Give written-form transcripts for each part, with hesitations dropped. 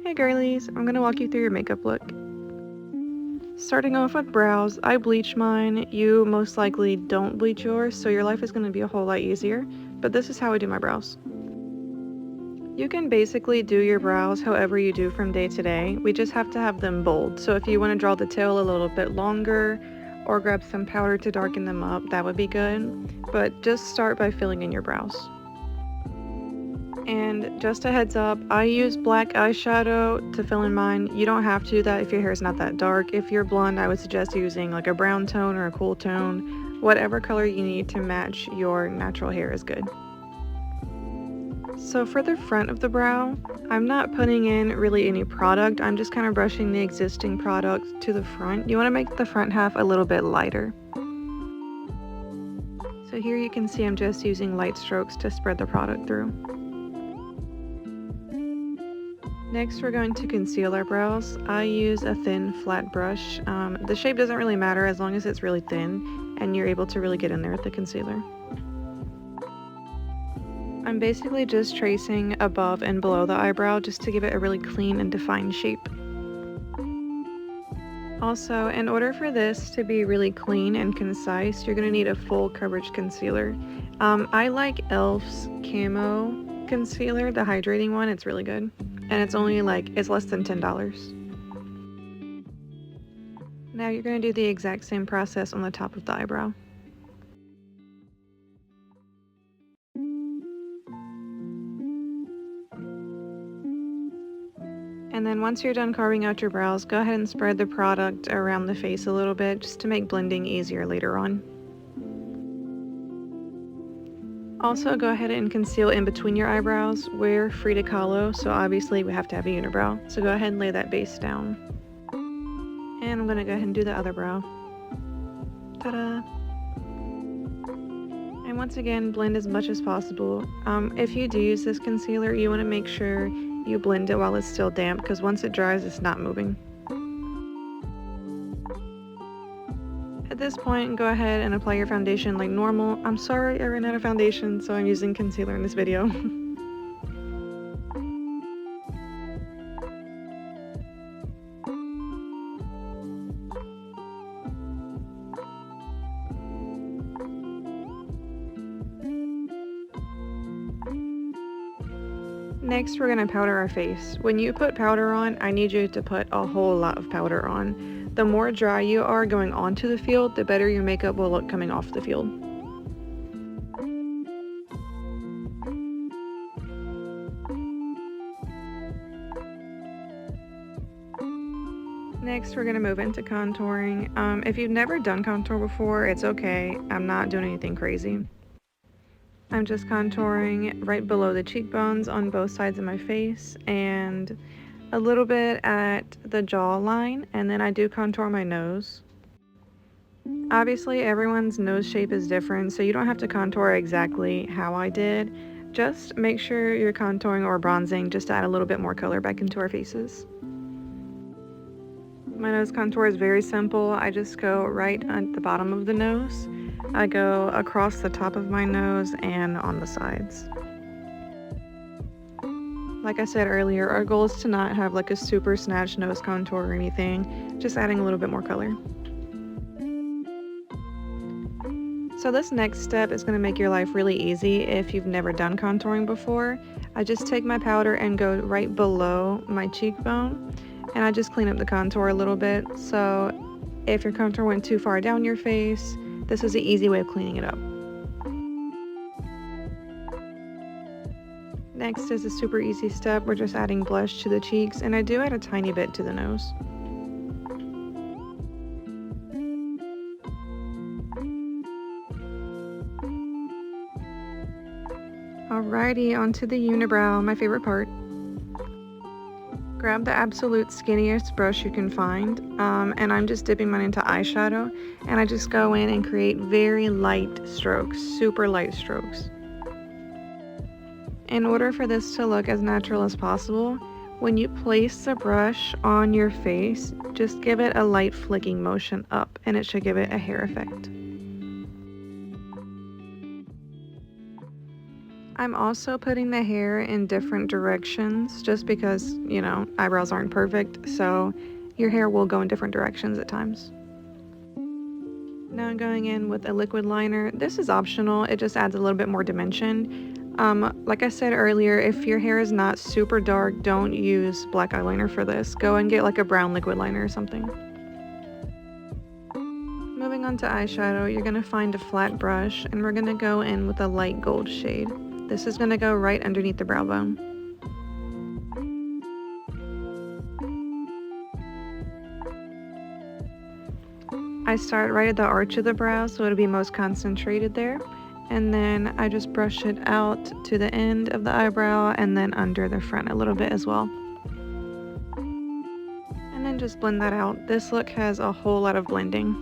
Hey girlies, I'm gonna walk you through your makeup look. Starting off with brows, I bleach mine. You most likely don't bleach yours, so your life is gonna be a whole lot easier, but this is how I do my brows. You can basically do your brows however you do from day to day. We just have to have them bold. So if you want to draw the tail a little bit longer or grab some powder to darken them up, that would be good. But just start by filling in your brows. And just a heads up, I use black eyeshadow to fill in mine. You don't have to do that if your hair is not that dark. If you're blonde, I would suggest using like a brown tone or a cool tone. Whatever color you need to match your natural hair is good. So for the front of the brow, I'm not putting in really any product. I'm just kind of brushing the existing product to the front. You want to make the front half a little bit lighter. So here you can see I'm just using light strokes to spread the product through. Next, we're going to conceal our brows. I use a thin, flat brush. The shape doesn't really matter as long as it's really thin and you're able to really get in there with the concealer. I'm basically just tracing above and below the eyebrow just to give it a really clean and defined shape. Also, in order for this to be really clean and concise, you're going to need a full coverage concealer. I like e.l.f.'s Camo concealer, the hydrating one. It's really good. And it's only it's less than $10. Now you're going to do the exact same process on the top of the eyebrow. And then once you're done carving out your brows, go ahead and spread the product around the face a little bit just to make blending easier later on. Also, go ahead and conceal in between your eyebrows. We're Frida Kahlo, so obviously we have to have a unibrow. So go ahead and lay that base down. And I'm going to go ahead and do the other brow. Ta-da! And once again, blend as much as possible. If you do use this concealer, you want to make sure you blend it while it's still damp, because once it dries, it's not moving. At this point, go ahead and apply your foundation like normal. I'm sorry I ran out of foundation, so I'm using concealer in this video. Next, we're going to powder our face. When you put powder on, I need you to put a whole lot of powder on. The more dry you are going onto the field, the better your makeup will look coming off the field. Next, we're going to move into contouring. If you've never done contour before, it's okay. I'm not doing anything crazy. I'm just contouring right below the cheekbones on both sides of my face and a little bit at the jawline, and then I do contour my nose. Obviously, everyone's nose shape is different, so you don't have to contour exactly how I did. Just make sure you're contouring or bronzing just to add a little bit more color back into our faces. My nose contour is very simple. I just go right at the bottom of the nose. I go across the top of my nose and on the sides. Like I said earlier, our goal is to not have like a super snatched nose contour or anything, just adding a little bit more color. So this next step is going to make your life really easy if you've never done contouring before. I just take my powder and go right below my cheekbone, and I just clean up the contour a little bit. So if your contour went too far down your face, this is the easy way of cleaning it up. Next is a super easy step. We're just adding blush to the cheeks, and I do add a tiny bit to the nose. Alrighty, onto the unibrow, my favorite part. Grab the absolute skinniest brush you can find, and I'm just dipping mine into eyeshadow, and I just go in and create very light strokes, super light strokes. In order for this to look as natural as possible, when you place the brush on your face, just give it a light flicking motion up, and it should give it a hair effect. I'm also putting the hair in different directions just because, you know, eyebrows aren't perfect, so your hair will go in different directions at times. Now I'm going in with a liquid liner. This is optional, it just adds a little bit more dimension. Like I said earlier, if your hair is not super dark, don't use black eyeliner for this. Go and get like a brown liquid liner or something. Moving on to eyeshadow, you're going to find a flat brush and we're going to go in with a light gold shade. This is going to go right underneath the brow bone. I start right at the arch of the brow so it'll be most concentrated there. And then I just brush it out to the end of the eyebrow and then under the front a little bit as well. And then just blend that out. This look has a whole lot of blending.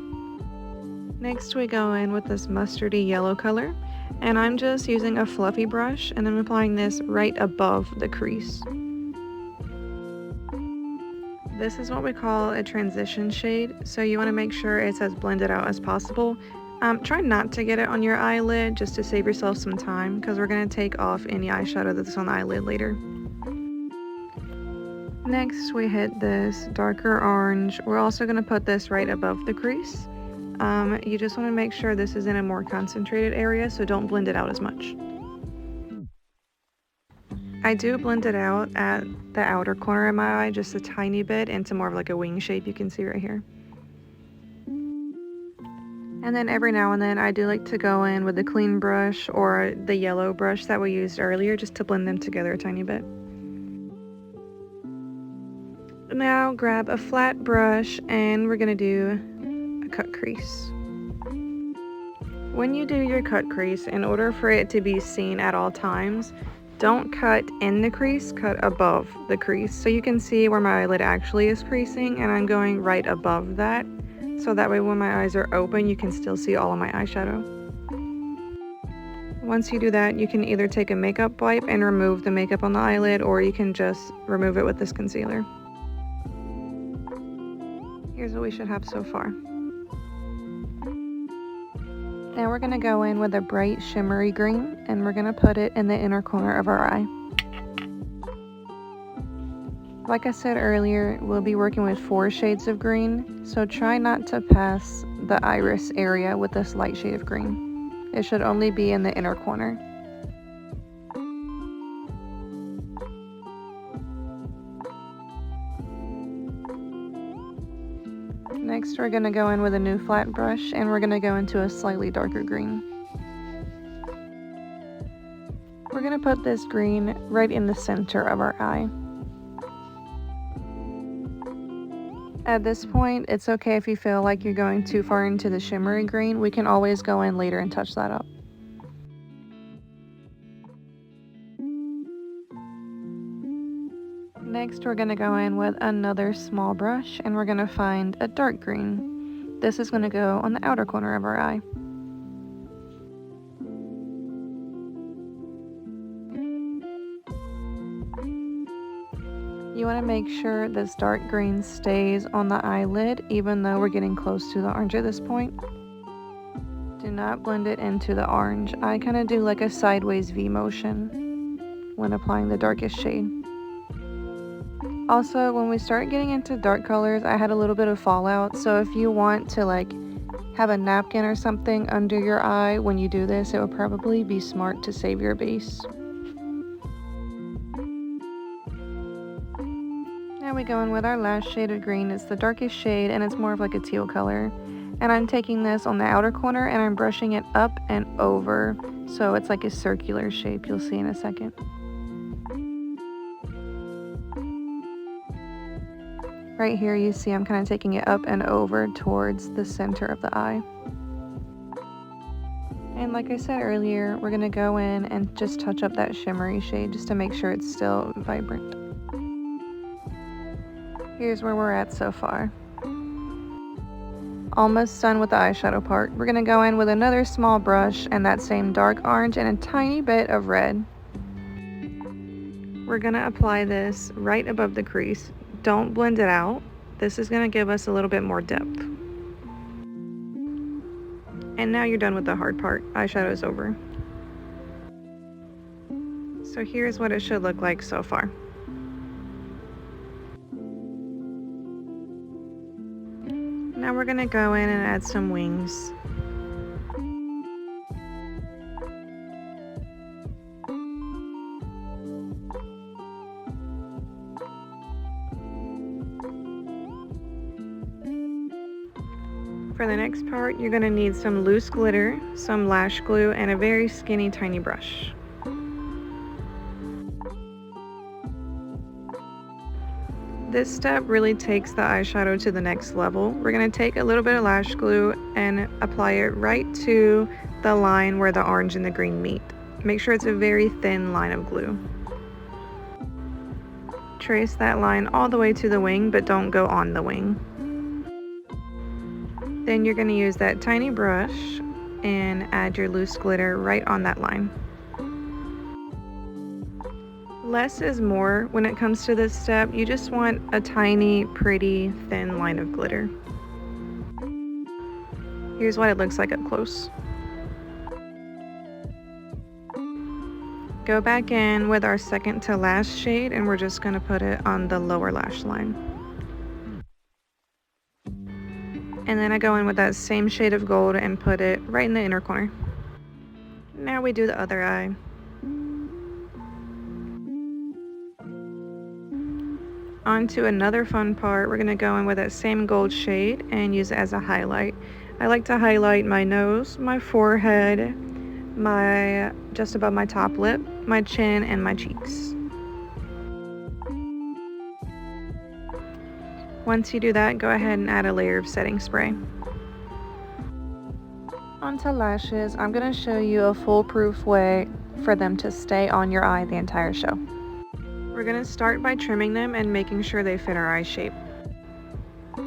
Next we go in with this mustardy yellow color. And I'm just using a fluffy brush and I'm applying this right above the crease. This is what we call a transition shade, so you want to make sure it's as blended out as possible. Try not to get it on your eyelid just to save yourself some time because we're going to take off any eyeshadow that's on the eyelid later. Next we hit this darker orange. We're also going to put this right above the crease. You just want to make sure this is in a more concentrated area, so don't blend it out as much. I do blend it out at the outer corner of my eye just a tiny bit into more of like a wing shape you can see right here. And then every now and then I do like to go in with the clean brush or the yellow brush that we used earlier just to blend them together a tiny bit. Now grab a flat brush and we're going to do a cut crease. When you do your cut crease, in order for it to be seen at all times, don't cut in the crease, cut above the crease. So you can see where my eyelid actually is creasing and I'm going right above that. So that way when my eyes are open, you can still see all of my eyeshadow. Once you do that, you can either take a makeup wipe and remove the makeup on the eyelid, or you can just remove it with this concealer. Here's what we should have so far. Now we're going to go in with a bright shimmery green and we're going to put it in the inner corner of our eye. Like I said earlier, we'll be working with 4 shades of green, so try not to pass the iris area with this light shade of green. It should only be in the inner corner. Next we're going to go in with a new flat brush and we're going to go into a slightly darker green. We're going to put this green right in the center of our eye. At this point, it's okay if you feel like you're going too far into the shimmery green. We can always go in later and touch that up. Next, we're going to go in with another small brush and we're going to find a dark green. This is going to go on the outer corner of our eye. You want to make sure this dark green stays on the eyelid even though we're getting close to the orange at this point. Do not blend it into the orange. I kind of do like a sideways V motion when applying the darkest shade. Also, when we start getting into dark colors, I had a little bit of fallout, so if you want to like have a napkin or something under your eye when you do this, it would probably be smart to save your base. Now we go in with our last shade of green. It's the darkest shade and it's more of like a teal color. And I'm taking this on the outer corner and I'm brushing it up and over, so it's like a circular shape. You'll see in a second. Right here you see I'm kind of taking it up and over towards the center of the eye. And like I said earlier, we're going to go in and just touch up that shimmery shade just to make sure it's still vibrant. Here's where we're at so far. Almost done with the eyeshadow part. We're going to go in with another small brush and that same dark orange and a tiny bit of red. We're going to apply this right above the crease. Don't blend it out. This is going to give us a little bit more depth. And now you're done with the hard part. Eyeshadow is over. So here's what it should look like so far. Now we're gonna go in and add some wings. For the next part, you're gonna need some loose glitter, some lash glue, and a very skinny tiny brush. This step really takes the eyeshadow to the next level. We're going to take a little bit of lash glue and apply it right to the line where the orange and the green meet. Make sure it's a very thin line of glue. Trace that line all the way to the wing, but don't go on the wing. Then you're going to use that tiny brush and add your loose glitter right on that line. Less is more when it comes to this step. You just want a tiny, pretty, thin line of glitter. Here's what it looks like up close. Go back in with our second to last shade and we're just going to put it on the lower lash line. And then I go in with that same shade of gold and put it right in the inner corner. Now we do the other eye. On to another fun part. We're going to go in with that same gold shade and use it as a highlight. I like to highlight my nose, my forehead, just above my top lip, my chin, and my cheeks. Once you do that, go ahead and add a layer of setting spray. Onto lashes, I'm going to show you a foolproof way for them to stay on your eye the entire show. We're going to start by trimming them and making sure they fit our eye shape.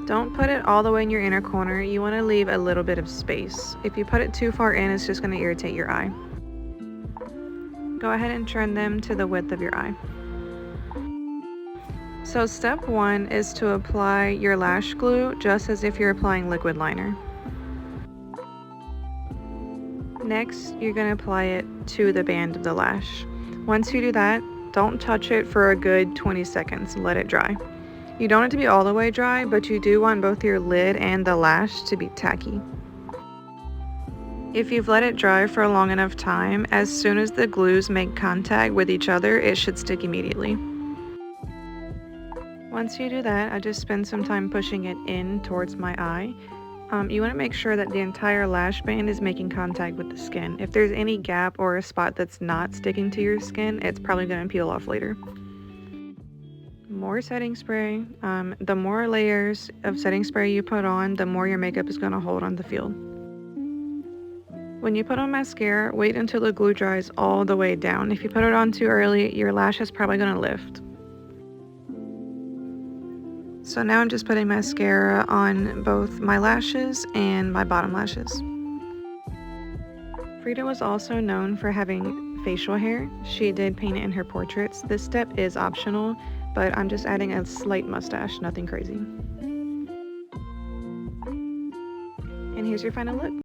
Don't put it all the way in your inner corner. You want to leave a little bit of space. If you put it too far in, it's just going to irritate your eye. Go ahead and trim them to the width of your eye. So step 1 is to apply your lash glue just as if you're applying liquid liner. Next, you're going to apply it to the band of the lash. Once you do that, don't touch it for a good 20 seconds. Let it dry. You don't want it to be all the way dry, but you do want both your lid and the lash to be tacky. If you've let it dry for a long enough time, as soon as the glues make contact with each other, it should stick immediately. Once you do that, I just spend some time pushing it in towards my eye. You want to make sure that the entire lash band is making contact with the skin. If there's any gap or a spot that's not sticking to your skin, it's probably going to peel off later. More setting spray. The more layers of setting spray you put on, the more your makeup is going to hold on the field. When you put on mascara, wait until the glue dries all the way down. If you put it on too early, your lash is probably going to lift. So now I'm just putting mascara on both my lashes and my bottom lashes. Frida was also known for having facial hair. She did paint it in her portraits. This step is optional, but I'm just adding a slight mustache, nothing crazy. And here's your final look.